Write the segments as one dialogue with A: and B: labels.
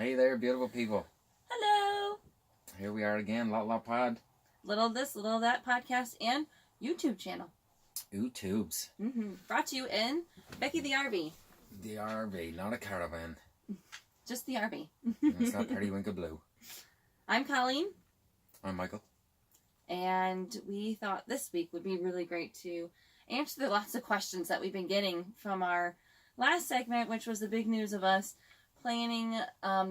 A: Hey there, beautiful people.
B: Hello.
A: Here we are again, Lot Pod.
B: Little this, little that podcast and YouTube channel.
A: YouTubes.
B: Brought to you in Becky the RV.
A: The RV, not a caravan.
B: Just the RV.
A: It's not Periwinkle Blue.
B: I'm Colleen.
A: I'm Michael.
B: And we thought this week would be really great to answer the lots of questions that we've been getting from our last segment, which was the big news of us planning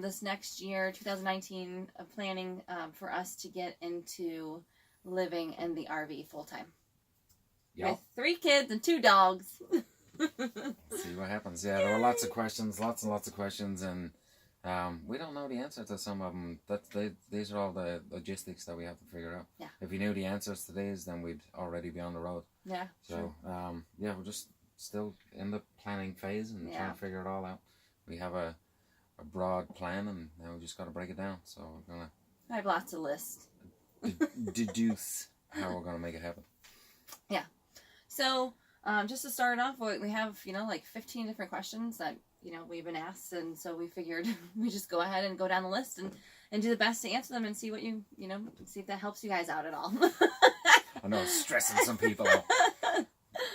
B: this next year, 2019, planning for us to get into living in the RV full time.
A: Yep.
B: With 3 kids and 2 dogs.
A: See what happens. Yeah, there were lots of questions, lots and lots of questions, and we don't know the answer to some of them. These are all the logistics that we have to figure out.
B: Yeah.
A: If we knew the answers to these, then we'd already be on the road.
B: Yeah.
A: So, yeah, we're just still in the planning phase and trying to figure it all out. We have a broad plan, and now we just got to break it down. So we're going to...
B: I have lots of lists.
A: deduce how we're going to make it happen.
B: Yeah. So, just to start off, we have, like 15 different questions that, we've been asked. And so we figured we just go ahead and go down the list and do the best to answer them and see what see if that helps you guys out at all.
A: I know, stressing some people out.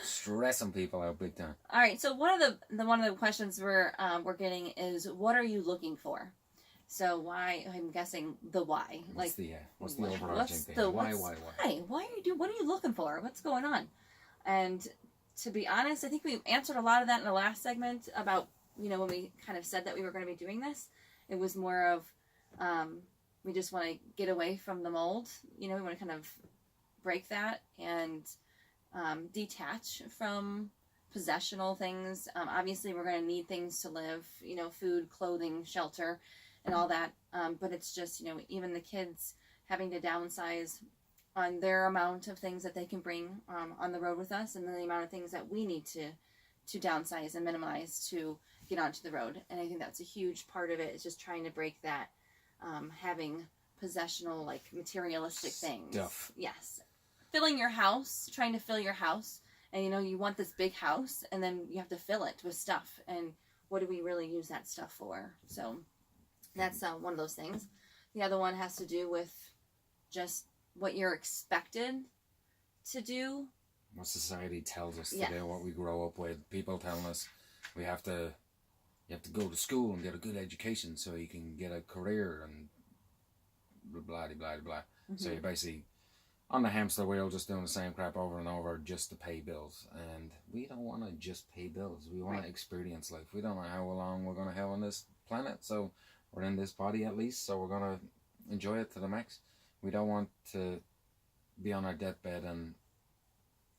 A: Stressing people out big time.
B: All right. So one of the questions we're getting is, what are you looking for? So why? I'm guessing the why.
A: What's the overarching thing? Why?
B: What are you looking for? What's going on? And to be honest, I think we answered a lot of that in the last segment about when we kind of said that we were going to be doing this. It was more of we just want to get away from the mold. We want to kind of break that and detach from possessional things. Obviously, we're going to need things to live. Food, clothing, shelter, and all that. But it's just even the kids having to downsize on their amount of things that they can bring on the road with us, and then the amount of things that we need to downsize and minimize to get onto the road. And I think that's a huge part of it, is just trying to break that having possessional, like materialistic things.
A: Stuff.
B: Yes. Trying to fill your house, and you want this big house, and then you have to fill it with stuff, and what do we really use that stuff for? So that's one of those things. The other one has to do with just what you're expected to do.
A: What society tells us to do, what we grow up with. People telling us you have to go to school and get a good education so you can get a career and blah, blah, blah, blah. Mm-hmm. So you're basically on the hamster wheel just doing the same crap over and over just to pay bills. And we don't want to just pay bills. We want to experience life. We don't know how long we're going to have on this planet, so we're in this body at least, so we're going to enjoy it to the max. We don't want to be on our deathbed and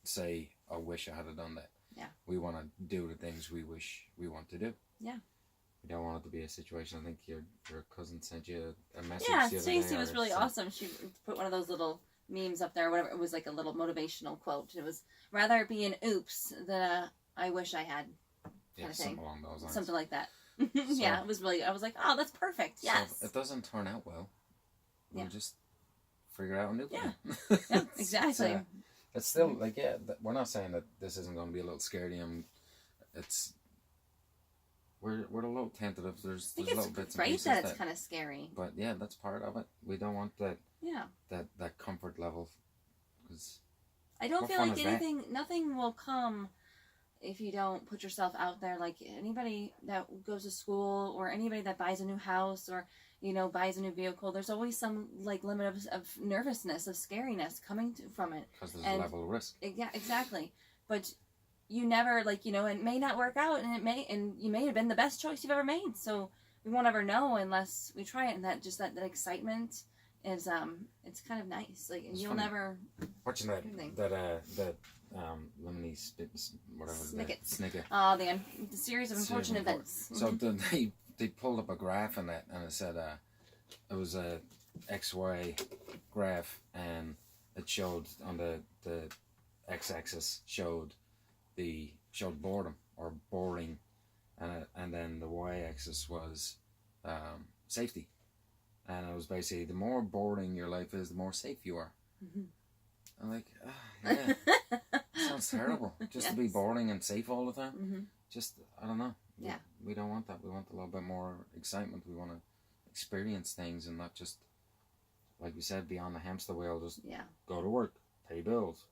A: say, I wish I had done that.
B: Yeah.
A: We want to do the things we wish we want to do.
B: Yeah.
A: We don't want it to be a situation. I think your cousin sent you a message.
B: Yeah, Stacey was really awesome. She put one of those little memes up there, whatever. It was like a little motivational quote. It was, rather be an oops than a I wish I had kind of thing.
A: Something along those lines.
B: Something like that. Yeah, it was really, I was like, oh, that's perfect. Yes.
A: So if it doesn't turn out well, we'll just figure out a new plan.
B: Yeah, exactly.
A: It's still, like, we're not saying that this isn't going to be a little scary. We're a little tentative. There's little bits and pieces
B: that it's kind of scary.
A: But yeah, that's part of it. We don't want that that comfort level. Cause
B: I don't feel like nothing will come if you don't put yourself out there. Like anybody that goes to school or anybody that buys a new house or buys a new vehicle, there's always some like limit of nervousness, of scariness coming from it.
A: Because there's a level of risk.
B: Yeah, exactly. But you never it may not work out, and you may have been the best choice you've ever made. So we won't ever know unless we try it. And that excitement is it's kind of nice. Like, and you'll funny. Never
A: watching that lemony whatever Snicket.
B: Oh, the series of unfortunate events.
A: So they pulled up a graph in that, and it said it was a XY graph, and it showed on the x-axis showed boredom or boring, and then the y-axis was safety, and it was basically the more boring your life is, the more safe you are. Mm-hmm. I'm like, sounds terrible. Just to be boring and safe all the time. Mm-hmm. Just, I don't know.
B: Yeah.
A: We don't want that. We want a little bit more excitement. We want to experience things and not just, like we said, be on the hamster wheel. Just
B: Yeah.
A: go to work, pay bills,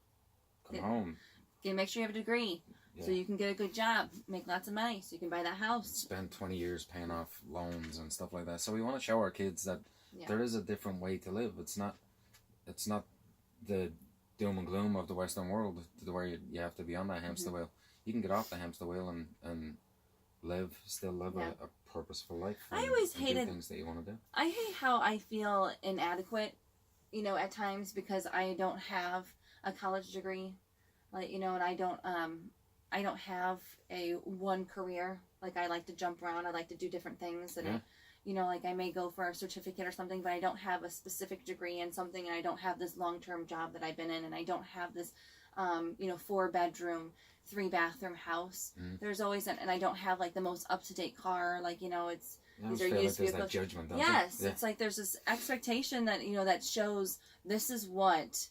A: come home.
B: You make sure you have a degree so you can get a good job, make lots of money so you can buy that house.
A: Spend 20 years paying off loans and stuff like that. So we want to show our kids that there is a different way to live. It's not the doom and gloom of the Western world to where you have to be on that hamster wheel. You can get off the hamster wheel and still live a purposeful life.
B: I always hated
A: things that you want to do.
B: I hate how I feel inadequate, at times because I don't have a college degree, and I don't have a one career. Like, I like to jump around. I like to do different things, and like I may go for a certificate or something, but I don't have a specific degree in something, and I don't have this long-term job that I've been in, and I don't have this, 4-bedroom, 3-bathroom house. There's always and I don't have like the most up-to-date car. It's these are used vehicles.
A: That judgment,
B: yes, it's like there's this expectation that that shows this is what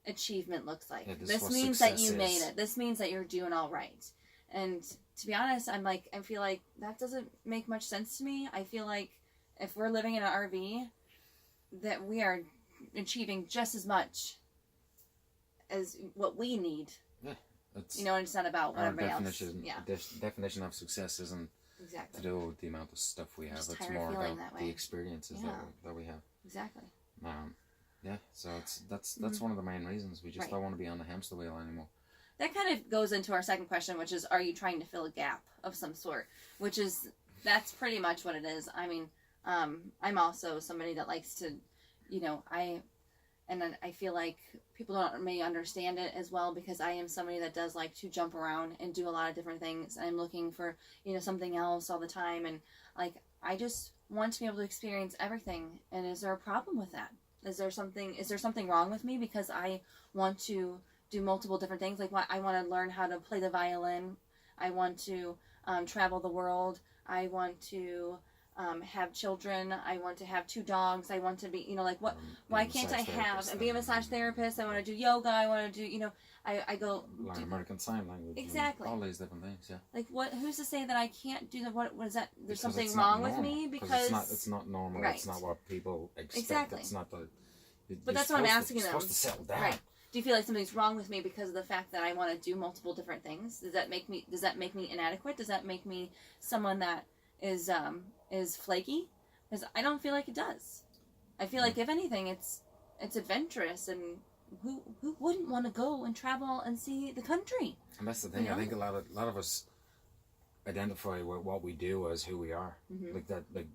B: achievement looks like. This means that you made it. This means that you're doing all right. And to be honest, I feel like that doesn't make much sense to me. I feel like if we're living in an RV, that we are achieving just as much as what we need.
A: Yeah.
B: It's not about what everybody else.
A: Definition of success isn't to do with the amount of stuff we have. It's more about the experiences that we have.
B: Exactly.
A: So that's one of the main reasons we just don't want to be on the hamster wheel anymore.
B: That kind of goes into our second question, which is, are you trying to fill a gap of some sort? That's pretty much what it is. I mean, I'm also somebody that likes to, I feel like people don't may understand it as well, because I am somebody that does like to jump around and do a lot of different things. I'm looking for, something else all the time. And I just want to be able to experience everything. And is there a problem with that? Is there something wrong with me because I want to do multiple different things? Like, I want to learn how to play the violin. I want to travel the world. I want to have children. I want to have 2 dogs. I want to be, what? Why can't I have and be a massage therapist? I want to do yoga. I want to do, I go
A: learn American Sign Language.
B: Exactly.
A: All these different things. Yeah.
B: Like, what? Who's to say that I can't do that? What is that? There's something wrong with me because
A: it's not normal.
B: Right.
A: It's not what people expect.
B: Exactly.
A: It's not the.
B: But that's what I'm asking them.
A: You're supposed to settle down.
B: Right. Do you feel like something's wrong with me because of the fact that I want to do multiple different things? Does that make me inadequate? Does that make me someone that is flaky? Because I don't feel like it does. I feel like, if anything, it's adventurous, and who wouldn't want to go and travel and see the country?
A: And that's the thing. I think a lot of us identify with what we do as who we are. Like that. Like,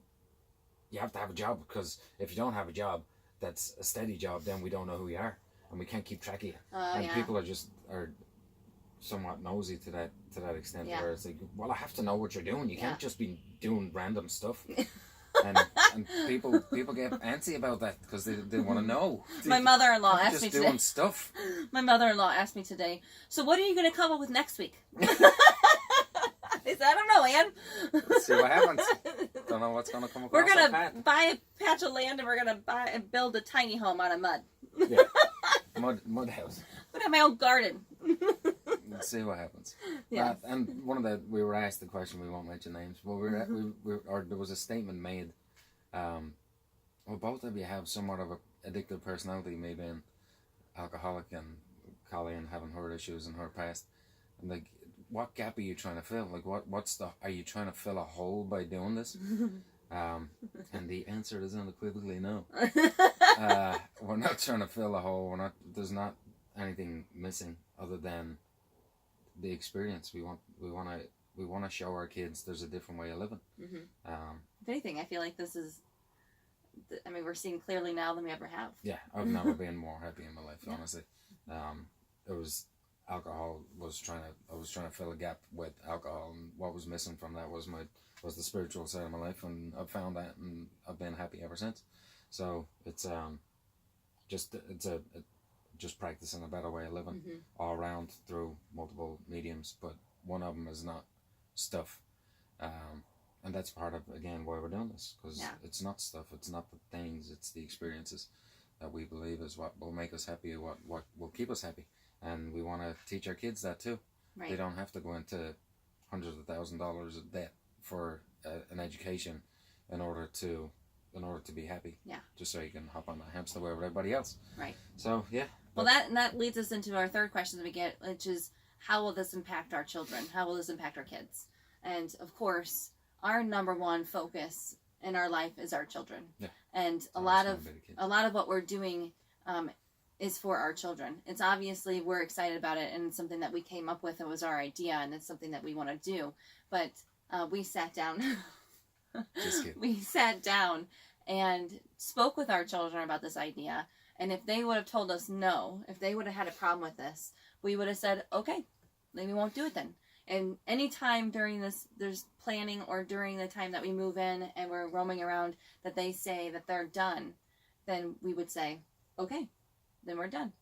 A: you have to have a job, because if you don't have a job that's a steady job, then we don't know who we are, and we can't keep track of you. And people are somewhat nosy to that extent, where it's like, well, I have to know what you're doing. You can't just be doing random stuff. and people get antsy about that because they want to know.
B: My mother-in-law asked me today.
A: Doing stuff.
B: My mother-in-law asked me today, so what are you going to come up with next week? I said, I don't know, Ann.
A: Let's see what happens. Don't know what's going to come across.
B: We're going to buy a patch of land, and we're going to build a tiny home out of mud.
A: Yeah. Mud house.
B: I'm going to have my own garden.
A: Let's see what happens.
B: Yeah.
A: And we were asked the question, we won't mention names, but there was a statement made, well, both of you have somewhat of a addictive personality, maybe an alcoholic, and Colleen having her issues in her past. And like, what gap are you trying to fill? Like, are you trying to fill a hole by doing this? And the answer is unequivocally no. We're not trying to fill a hole. There's not anything missing other than the experience. We want to show our kids there's a different way of living.
B: If anything, I feel like this is, we're seeing clearly now than we ever have.
A: Yeah, I've never been more happy in my life, honestly. It was alcohol. I was trying to fill a gap with alcohol, and what was missing from that was the spiritual side of my life, and I've found that, and I've been happy ever since. So it's just practicing a better way of living all around through multiple mediums, but one of them is not stuff, and that's part of, again, why we're doing this, because it's not stuff, it's not the things, it's the experiences that we believe is what will make us happy, what will keep us happy. And we want to teach our kids that too. Right. They don't have to go into hundreds of $1,000s of debt for an education in order to in order to be happy.
B: Yeah.
A: Just so you can hop on the hamster wheel with everybody else.
B: Right.
A: So, yeah.
B: Well, that leads us into our third question that we get, which is, how will this impact our children? How will this impact our kids? And, of course, our number one focus in our life is our children.
A: Yeah.
B: And a lot of what we're doing is for our children. It's obviously, we're excited about it, and it's something that we came up with. It was our idea, and it's something that we want to do. But we sat down.
A: Just kidding.
B: We sat down and spoke with our children about this idea. And if they would have told us no, if they would have had a problem with this, we would have said, okay, then we won't do it then. And any time during this, there's planning, or during the time that we move in and we're roaming around, that they say that they're done, then we would say, okay, then we're done.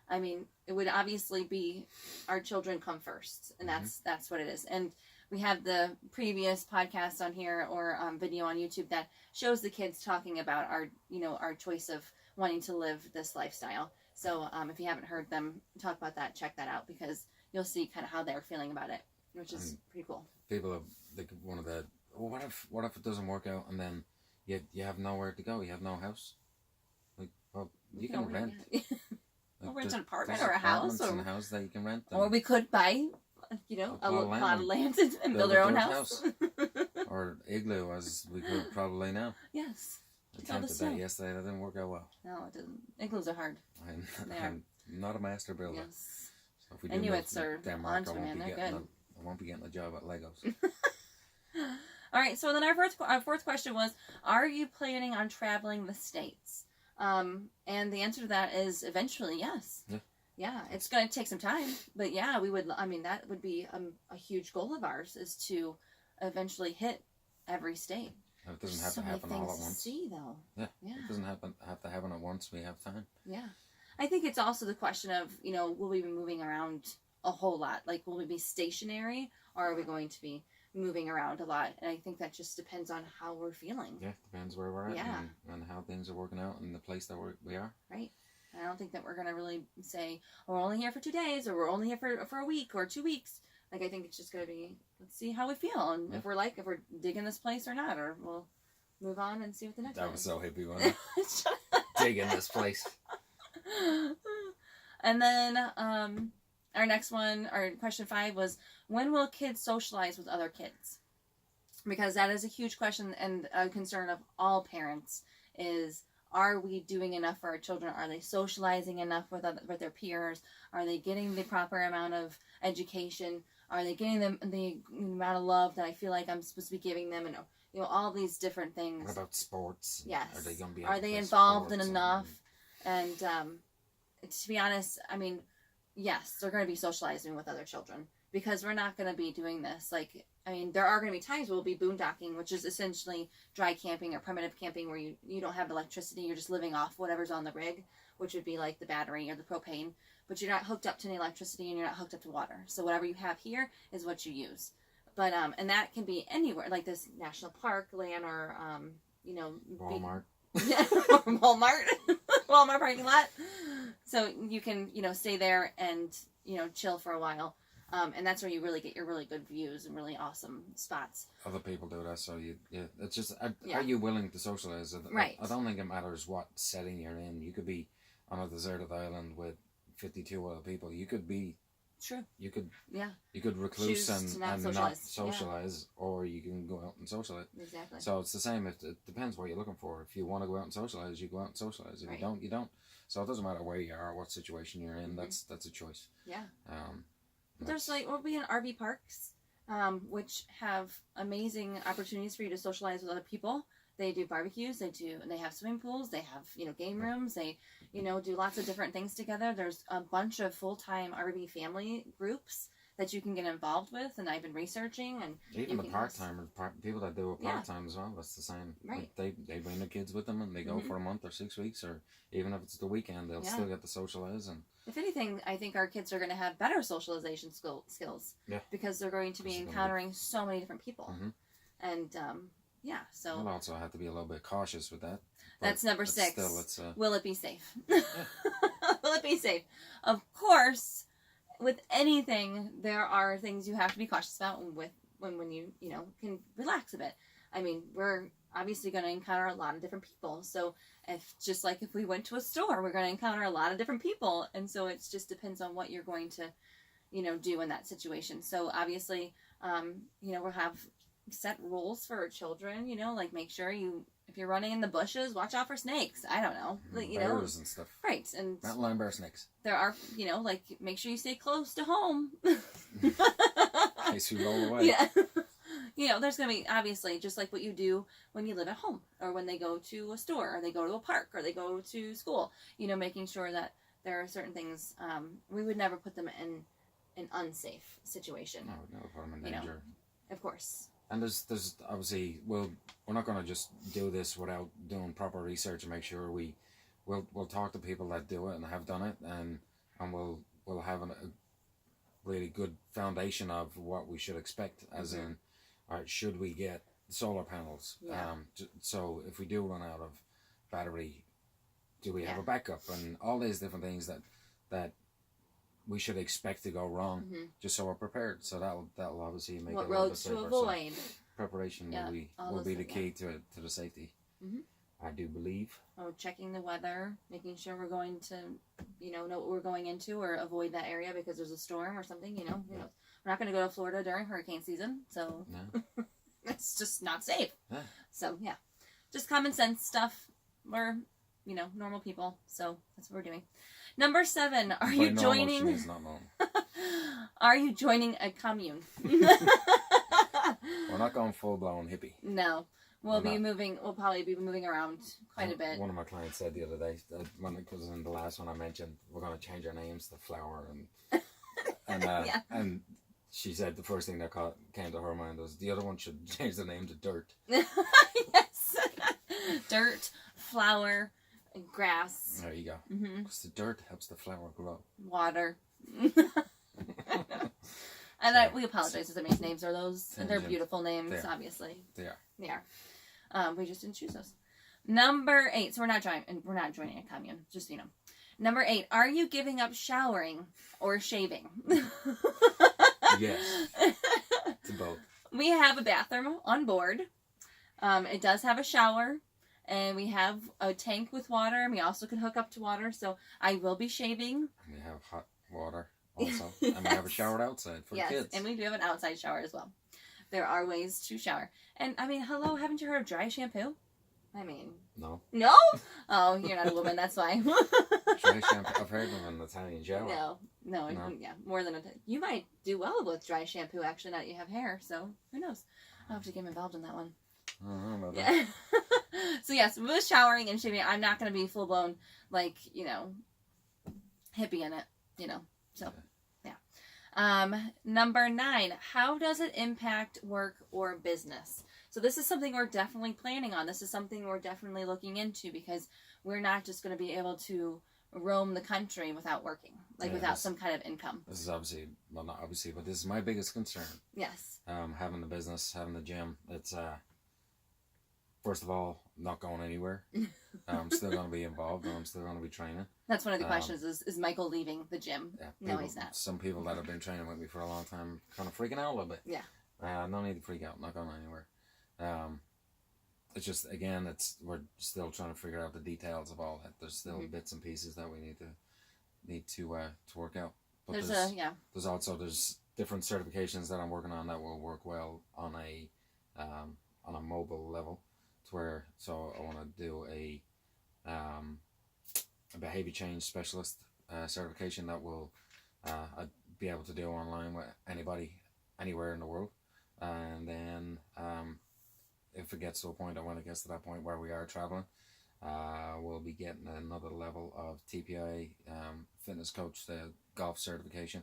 B: I mean, it would obviously be our children come first, and that's what it is. And we have the previous podcast on here, or video on YouTube, that shows the kids talking about our choice of wanting to live this lifestyle. So if you haven't heard them talk about that, check that out, because you'll see kind of how they're feeling about it, which is pretty cool.
A: People have one of the, well, what if it doesn't work out, and then you have nowhere to go, you have no house? Like, well, you can rent.
B: We'll rent an apartment or a house,
A: or a house that you can rent.
B: Or we could buy, a lot of land and build our own house.
A: Or igloo, as we could probably now.
B: Yes.
A: I attempted that yesterday. That didn't work out well.
B: No, it didn't. Igloos are hard.
A: I'm not a master builder.
B: Yes.
A: So if we
B: Inuits are
A: Denmark,
B: they're good.
A: I won't be getting a job at Legos.
B: All right. So then our fourth question was, are you planning on traveling the States? And the answer to that is eventually yes.
A: Yeah.
B: Yeah, it's going to take some time, but yeah, we would. I mean, that would be a huge goal of ours, is to eventually hit every state.
A: It doesn't have to happen all at once.
B: See, though.
A: Yeah. It doesn't have to happen at once. We have time.
B: Yeah, I think it's also the question of, will we be moving around a whole lot? Like, will we be stationary, or are we going to be moving around a lot? And I think that just depends on how we're feeling.
A: Yeah, depends where we're at,
B: yeah.
A: and how things are working out in the place that we are.
B: Right. I don't think that we're going to really say, oh, we're only here for 2 days, or we're only here for a week or 2 weeks. Like, I think it's just going to be, let's see how we feel, and if we're digging this place or not, or we'll move on and see what the next one is.
A: That was so hippie, wasn't it? Digging this place.
B: And then our next one, our question 5 was, when will kids socialize with other kids? Because that is a huge question and a concern of all parents is, are we doing enough for our children? Are they socializing enough with their peers? Are they getting the proper amount of education? Are they getting the amount of love that I feel like I'm supposed to be giving them? And all these different things.
A: What about sports?
B: Yes.
A: Are they going to be?
B: Are they involved in enough? And to be honest, I mean, yes, they're going to be socializing with other children, because we're not going to be doing this. Like, I mean, there are going to be times we'll be boondocking, which is essentially dry camping or primitive camping, where you don't have electricity, you're just living off whatever's on the rig, which would be like the battery or the propane, but you're not hooked up to any electricity and you're not hooked up to water. So whatever you have here is what you use. But, and that can be anywhere, like this national park land, or,
A: Walmart.
B: Or Walmart. Walmart parking lot. So you can, stay there and, chill for a while. And that's where you really get your really good views and really awesome spots.
A: Other people do that, so it's just, are you willing to socialize?
B: Right.
A: I don't think it matters what setting you're in. You could be on a deserted island with 52 other people. You could be,
B: true.
A: You could,
B: yeah.
A: You could recluse and not socialize,
B: yeah.
A: Or you can go out and socialize.
B: Exactly.
A: So it's the same. It depends what you're looking for. If you want to go out and socialize, you go out and socialize. If you don't, you don't. So it doesn't matter where you are, what situation you're in. Mm-hmm. That's a choice.
B: Yeah. There's we'll be in RV parks, which have amazing opportunities for you to socialize with other people. They do barbecues. They have swimming pools. They have game rooms. They do lots of different things together. There's a bunch of full-time RV family groups that you can get involved with, and I've been researching. And
A: even the part-timers, people that do it part-time as well, that's the same.
B: Right.
A: Like they bring their kids with them, and they go for a month or 6 weeks, or even if it's the weekend, they'll still get to socialize. And
B: if anything, I think our kids are going to have better socialization skills.
A: Yeah.
B: Because they're going to be encountering so many different people.
A: Mm-hmm.
B: And yeah, so
A: we'll also have to be a little bit cautious with that.
B: That's number 6.
A: Still, it's,
B: will it be safe?
A: Yeah.
B: Will it be safe? Of course, with anything, there are things you have to be cautious about with when you can relax a bit. I mean, we're obviously going to encounter a lot of different people. So if we went to a store, we're going to encounter a lot of different people. And so it just depends on what you're going to, do in that situation. So obviously, we'll have set rules for our children, like make sure if you're running in the bushes, watch out for snakes. I don't know.
A: Bears and stuff.
B: Right. And
A: mountain lion, bear, snakes.
B: There are, like make sure you stay close to home.
A: In case you roll away.
B: Yeah. There's going to be, obviously, just like what you do when you live at home or when they go to a store or they go to a park or they go to school, making sure that there are certain things, we would never put them in an unsafe situation.
A: No, never put them in danger.
B: Of course.
A: And there's obviously, we're not going to just do this without doing proper research and make sure we'll talk to people that do it and have done it, and we'll have a really good foundation of what we should expect, as in, all right, should we get solar panels?
B: Yeah.
A: So if we do run out of battery, do we have a backup? And all these different things that we should expect to go wrong, just so we're prepared. So that'll obviously make
B: what
A: it a little bit
B: roads
A: safer.
B: to avoid.
A: So preparation will be the key to the safety. I do believe.
B: Oh, checking the weather, making sure we're going to, know what we're going into, or avoid that area because there's a storm or something. We're not going to go to Florida during hurricane season, so it's just not safe.
A: Yeah.
B: So just common sense stuff. We're normal people, so that's what we're doing. Number 7, are you joining? Are you joining a commune?
A: We're not going full blown hippie.
B: No. We'll probably be moving around quite a bit.
A: One of my clients said the other day, when it was in the last one I mentioned, we're going to change our names to Flower, and she said the first thing that came to her mind was the other one should change the name to Dirt.
B: Yes. Dirt, flower, grass.
A: There you go. Because the dirt helps the flower grow.
B: Water. We apologize if somebody's names are those. They're beautiful names, obviously.
A: They
B: are. We just didn't choose those. Number 8. So we're not joining a commune. Just Number 8. Are you giving up showering or shaving?
A: Yes. To both.
B: We have a bathroom on board. It does have a shower. And we have a tank with water. And we also can hook up to water. So I will be shaving.
A: And we have hot water also. Yes. And we have a shower outside for the kids.
B: And we do have an outside shower as well. There are ways to shower. And hello, haven't you heard of dry shampoo?
A: No.
B: No? Oh, you're not a woman, that's why.
A: Dry shampoo. I've heard of an Italian shower.
B: No. Yeah, more than you might do well with dry shampoo, actually, now that you have hair, so who knows? I'll have to get involved in that one.
A: I don't know about that.
B: So yes, with showering and shaving, I'm not going to be full blown, hippie in it, so. Number 9, how does it impact work or business? So this is something we're definitely planning on. This is something we're definitely looking into, because we're not just going to be able to roam the country without working, without some kind of income.
A: This is obviously, well, not obviously, but this is my biggest concern.
B: Yes.
A: Having the business, having the gym, it's, first of all, not going anywhere. I'm still going to be involved, and I'm still going to be training.
B: That's one of the questions, is Michael leaving the gym?
A: Yeah,
B: no, he's not.
A: Some people that have been training with me for a long time kind of freaking out a little bit.
B: Yeah.
A: No need to freak out, not going anywhere. It's just, again, we're still trying to figure out the details of all that. There's still bits and pieces that we need to work out. But there's different certifications that I'm working on that will work well on a mobile level. So I want to do a behavior change specialist certification that will I'd be able to do online with anybody anywhere in the world. And then if it gets to a point, and when it gets to that point where we are traveling, we'll be getting another level of TPI fitness coach, the golf certification,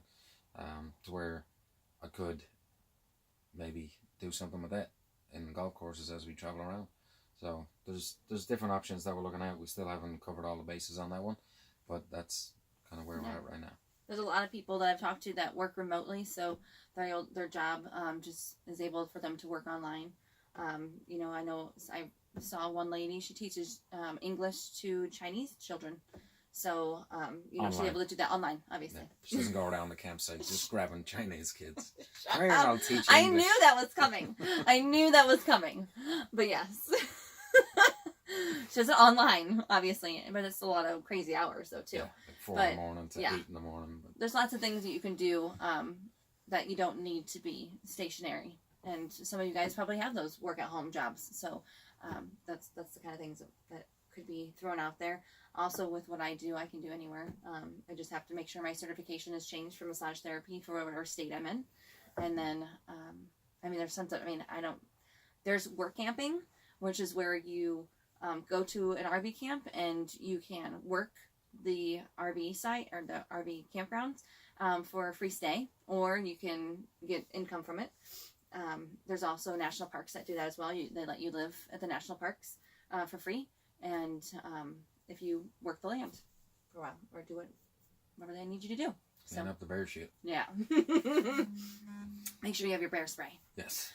A: to where I could maybe do something with that in golf courses as we travel around. So there's different options that we're looking at. We still haven't covered all the bases on that one, but that's kind of where we're at right now.
B: There's a lot of people that I've talked to that work remotely, so their job just is able for them to work online. I know I saw one lady, she teaches English to Chinese children. So, she's able to do that online, obviously.
A: Yeah. She doesn't go around the campsite just grabbing Chinese kids. I'll teach English.
B: I knew that was coming. But yes. She does it online, obviously, but it's a lot of crazy hours though too.
A: Yeah, like 4 in the morning to 8 in the morning. But
B: there's lots of things that you can do that you don't need to be stationary. And some of you guys probably have those work at home jobs. So that's the kind of things that could be thrown out there. Also, with what I do, I can do anywhere. I just have to make sure my certification is changed for massage therapy for whatever state I'm in. And then, there's work camping, which is where you go to an RV camp and you can work the RV site or the RV campgrounds for a free stay, or you can get income from it. There's also national parks that do that as well. They let you live at the national parks for free, and if you work the land for a while or do whatever they need you to do.
A: Clean up the bear shit.
B: Yeah. Make sure you have your bear spray.
A: Yes.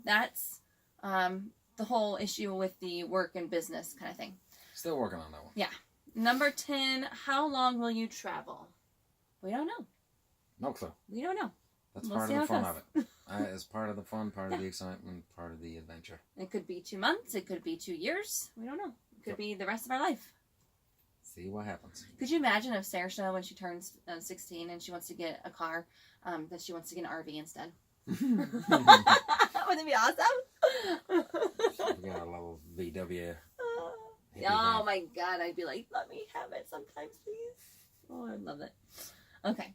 B: That's the whole issue with the work and business kind of thing.
A: Still working on that one.
B: Yeah. Number 10, how long will you travel? We don't know.
A: No clue.
B: We don't know.
A: That's part of the fun of it. It's part of the fun, part of the excitement, part of the adventure.
B: It could be 2 months. It could be 2 years. We don't know. It could be the rest of our life.
A: See what happens.
B: Could you imagine if Sarah, when she turns 16 and she wants to get a car, that she wants to get an RV instead? Wouldn't it be awesome?
A: We got a little VW.
B: Oh my God, I'd be like, let me have it sometimes, please. Oh, I love it. Okay.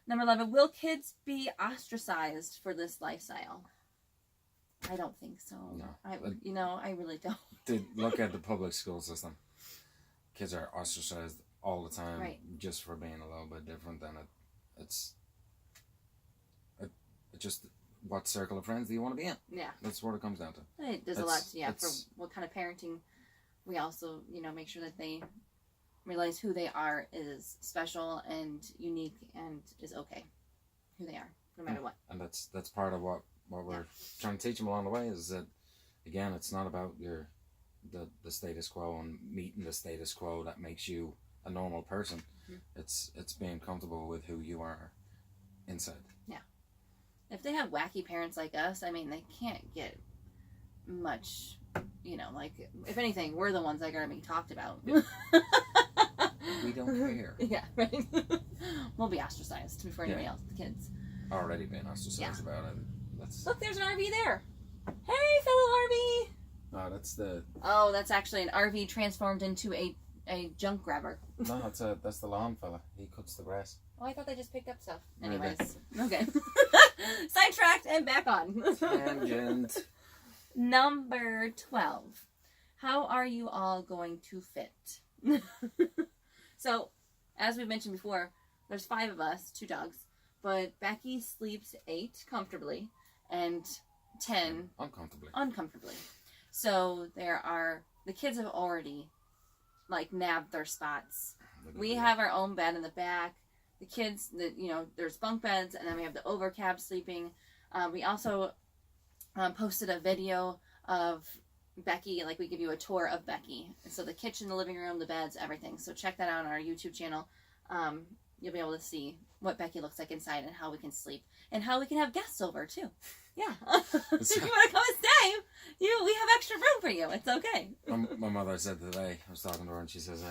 B: Number 11, will kids be ostracized for this lifestyle? I don't think so.
A: No.
B: I really don't.
A: Look at the public school system. Kids are ostracized all the time,
B: right,
A: just for being a little bit different than it. It's just what circle of friends do you want to be in?
B: Yeah.
A: That's what it comes down to.
B: There's a lot, for what kind of parenting. We also, make sure that they realize who they are is special and unique and is okay. Who they are, no matter what.
A: And that's part of what we're trying to teach them along the way is that, again, it's not about the status quo and meeting the status quo that makes you a normal person. Mm-hmm. It's being comfortable with who you are inside. Yeah.
B: If they have wacky parents like us, they can't get much, if anything, we're the ones that are going to be talked about.
A: Yeah. We don't care.
B: Yeah, right. We'll be ostracized before anybody else, the kids.
A: Already been ostracized about it.
B: Look, there's an RV there. Hey, fellow RV.
A: Oh,
B: that's actually an RV transformed into a junk grabber.
A: No, that's the lawn fella. He cuts the grass.
B: Oh, I thought they just picked up stuff. Anyways, okay. Sidetracked and back on.
A: Tangent.
B: Number 12. How are you all going to fit? So, as we mentioned before, there's 5 of us, 2 dogs, but Becky sleeps 8 comfortably and 10 uncomfortably. So the kids have already nabbed their spots. We have our own bed in the back. The kids, there's bunk beds, and then we have the overcab sleeping. We also posted a video of Becky, we give you a tour of Becky. So the kitchen, the living room, the beds, everything. So check that out on our YouTube channel. You'll be able to see what Becky looks like inside and how we can sleep and how we can have guests over too. Yeah. If you want to come and stay, we have extra room for you. It's okay.
A: My mother said today, I was talking to her and she says,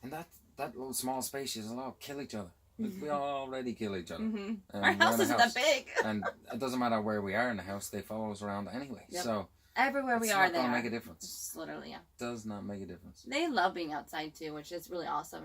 A: in that little small space, she's allowed to kill each other. We already kill each other.
B: Mm-hmm. Our house isn't that big.
A: And it doesn't matter where we are in the house, they follow us around anyway. Yep. So
B: everywhere we are, they are.
A: It's not going to make a difference.
B: It's literally,
A: It does not make a difference.
B: They love being outside too, which is really awesome.